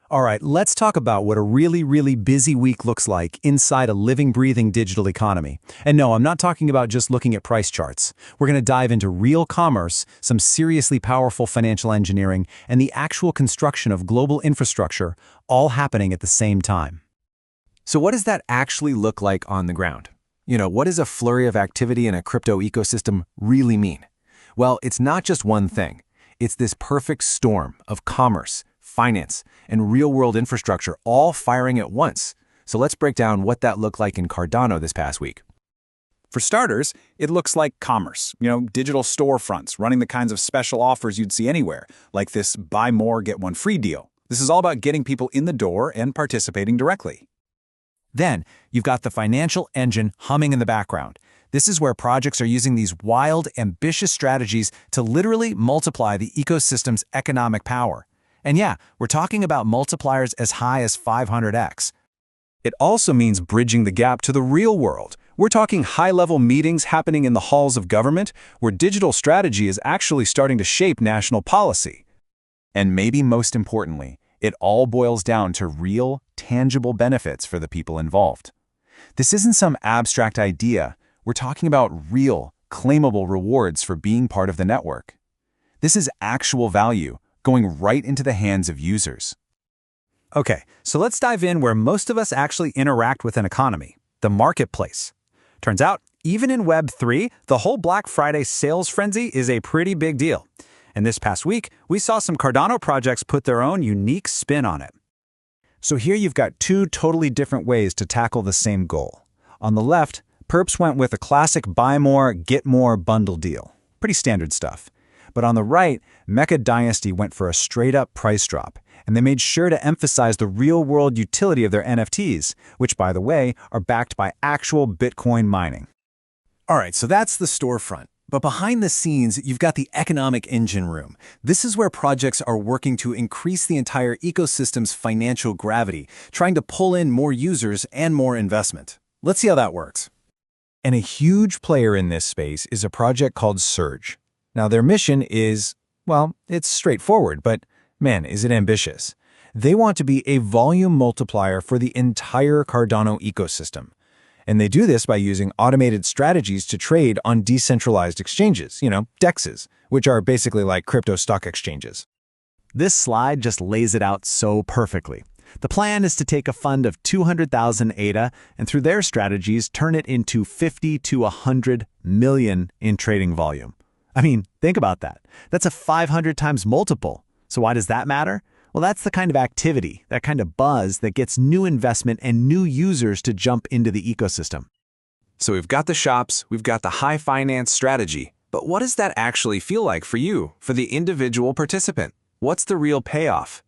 All right, let's talk about what a really busy week looks like inside a living, breathing digital economy. And no, I'm not talking about just looking at price charts. We're going to dive into real commerce, some seriously powerful financial engineering, and the actual construction of global infrastructure, all happening at the same time. So what does that actually look like on the ground? What does a flurry of activity in a crypto ecosystem really mean? Well, it's not just one thing. It's this perfect storm of commerce, finance, and real-world infrastructure all firing at once. So let's break down what that looked like in Cardano this past week. For starters, it looks like commerce, digital storefronts running the kinds of special offers you'd see anywhere, like this buy more, get one free deal. This is all about getting people in the door and participating directly. Then, you've got the financial engine humming in the background. This is where projects are using these wild, ambitious strategies to literally multiply the ecosystem's economic power. And yeah, we're talking about multipliers as high as 500x. It also means bridging the gap to the real world. We're talking high-level meetings happening in the halls of government, where digital strategy is actually starting to shape national policy. And maybe most importantly, it all boils down to real, tangible benefits for the people involved. This isn't some abstract idea. We're talking about real, claimable rewards for being part of the network. This is actual value going right into the hands of users. Okay, so let's dive in where most of us actually interact with an economy, the marketplace. Turns out, even in Web3, the whole Black Friday sales frenzy is a pretty big deal. And this past week, we saw some Cardano projects put their own unique spin on it. So here you've got two totally different ways to tackle the same goal. On the left, Perps went with a classic buy more, get more bundle deal. Pretty standard stuff. But on the right, Mekka Dynasty went for a straight-up price drop, and they made sure to emphasize the real-world utility of their NFTs, which, by the way, are backed by actual Bitcoin mining. All right, so that's the storefront. But behind the scenes, you've got the economic engine room. This is where projects are working to increase the entire ecosystem's financial gravity, trying to pull in more users and more investment. Let's see how that works. And a huge player in this space is a project called Surge. Now, their mission is, well, it's straightforward, but man, is it ambitious. They want to be a volume multiplier for the entire Cardano ecosystem. And they do this by using automated strategies to trade on decentralized exchanges, DEXs, which are basically like crypto stock exchanges. This slide just lays it out so perfectly. The plan is to take a fund of 200,000 ADA and through their strategies turn it into 50 to 100 million in trading volume. I mean, think about that. That's a 500 times multiple. So why does that matter? Well, that's the kind of activity, that kind of buzz that gets new investment and new users to jump into the ecosystem. So we've got the shops, we've got the high finance strategy, but what does that actually feel like for you, for the individual participant? What's the real payoff?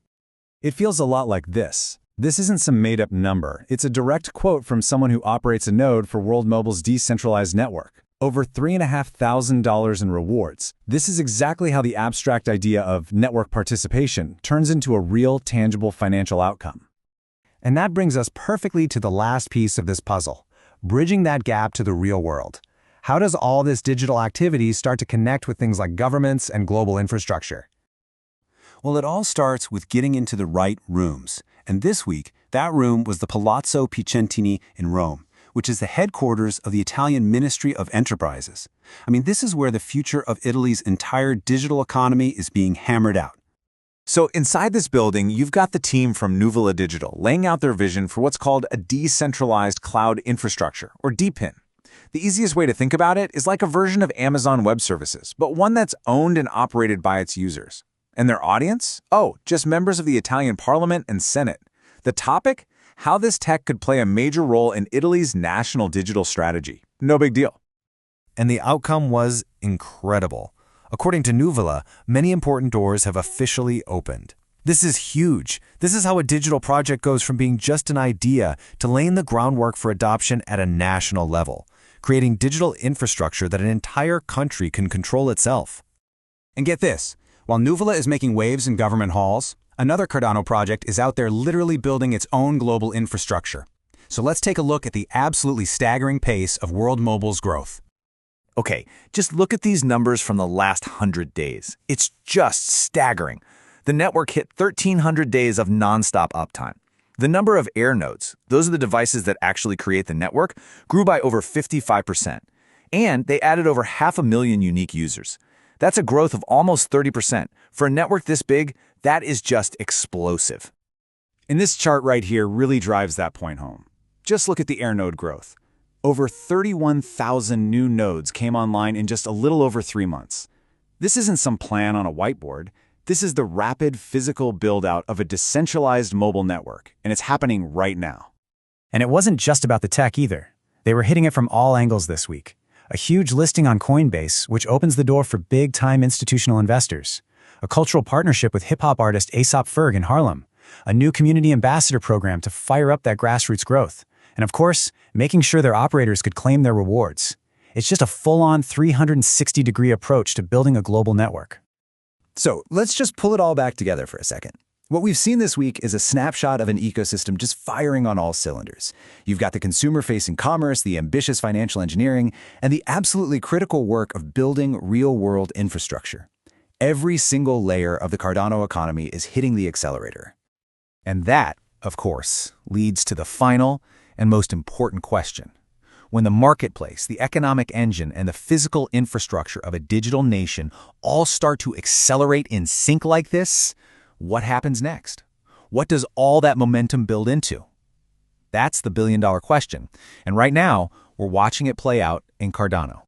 It feels a lot like this. This isn't some made-up number. It's a direct quote from someone who operates a node for World Mobile's decentralized network. Over $3,500 in rewards. This is exactly how the abstract idea of network participation turns into a real, tangible financial outcome. And that brings us perfectly to the last piece of this puzzle, bridging that gap to the real world. How does all this digital activity start to connect with things like governments and global infrastructure? Well, it all starts with getting into the right rooms. And this week, that room was the Palazzo Picentini in Rome, which is the headquarters of the Italian Ministry of Enterprises. I mean, this is where the future of Italy's entire digital economy is being hammered out. So inside this building, you've got the team from Nuvola Digital laying out their vision for what's called a decentralized cloud infrastructure, or DePIN. The easiest way to think about it is like a version of Amazon Web Services, but one that's owned and operated by its users. And their audience? Oh, just members of the Italian Parliament and Senate. The topic? How this tech could play a major role in Italy's national digital strategy. No big deal. And the outcome was incredible. According to Nuvola, many important doors have officially opened. This is huge. This is how a digital project goes from being just an idea to laying the groundwork for adoption at a national level, creating digital infrastructure that an entire country can control itself. And get this, while Nuvola is making waves in government halls, another Cardano project is out there literally building its own global infrastructure. So let's take a look at the absolutely staggering pace of World Mobile's growth. Okay, just look at these numbers from the last 100 days. It's just staggering. The network hit 1,300 days of nonstop uptime. The number of air nodes, those are the devices that actually create the network, grew by over 55%. And they added over 500,000 unique users. That's a growth of almost 30%. For a network this big, that is just explosive. And this chart right here really drives that point home. Just look at the air node growth. Over 31,000 new nodes came online in just a little over 3 months. This isn't some plan on a whiteboard. This is the rapid physical build-out of a decentralized mobile network, and it's happening right now. And it wasn't just about the tech either. They were hitting it from all angles this week. A huge listing on Coinbase, which opens the door for big-time institutional investors. A cultural partnership with hip-hop artist A$AP Ferg in Harlem. A new community ambassador program to fire up that grassroots growth. And of course, making sure their operators could claim their rewards. It's just a full-on 360-degree approach to building a global network. So let's just pull it all back together for a second. What we've seen this week is a snapshot of an ecosystem just firing on all cylinders. You've got the consumer-facing commerce, the ambitious financial engineering, and the absolutely critical work of building real-world infrastructure. Every single layer of the Cardano economy is hitting the accelerator. And that, of course, leads to the final and most important question. When the marketplace, the economic engine, and the physical infrastructure of a digital nation all start to accelerate in sync like this, what happens next? What does all that momentum build into? That's the billion-dollar question. And right now, we're watching it play out in Cardano.